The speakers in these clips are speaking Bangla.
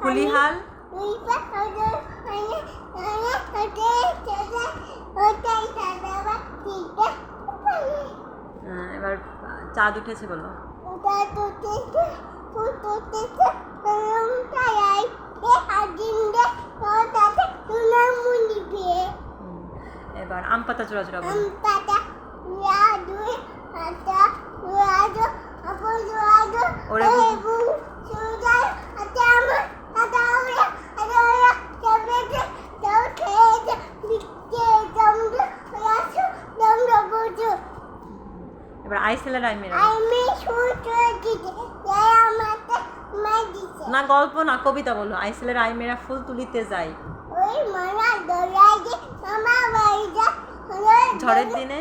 কুলিহাল এবার চাঁদ উঠেছে বলো। এবার আম পাতা চূড়া চূড়া বলো। এবার আইসেলের আইমেরা না, গল্প না, কবিতা বলো। আইসেলের আইমেরা ফুল তুলিতে যায় ঝড়ের দিনে।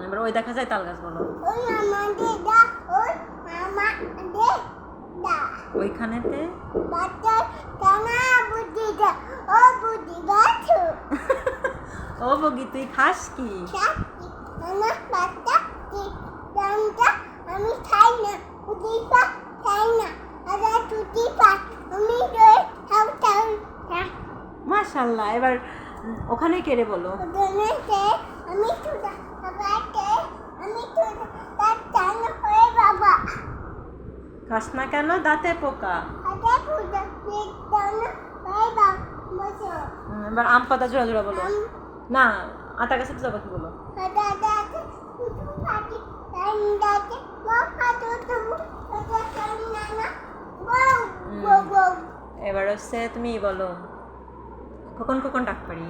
এবার ওই দেখা যায় তাল গাছ বলো। ওইখানেতে ও বগি তুই খাস কি? আমি খাই না, মাশাআল্লাহ। এবার ওখানে কেড়ে বলো। খাস না কেন? দাঁতে পোকা। এবার আম পাতা জোড়া জোড়া বলো। না, আতা গাছে যাবা কি বলো। এবার হচ্ছে তুমি বলো, কখন কখন ডাক পারি।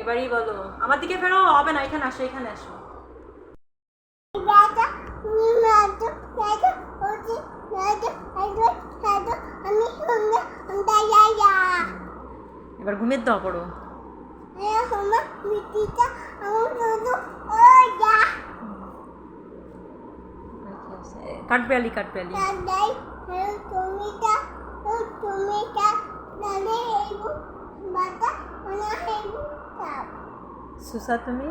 এবারই বলো। আমার দিকে ফেরো, হবে না, এখানে আসো, এখানে আসো। এবার ঘুমের দাও পড়ো। কাঠবিড়ালি কাঠবিড়ালি সুসা তুমি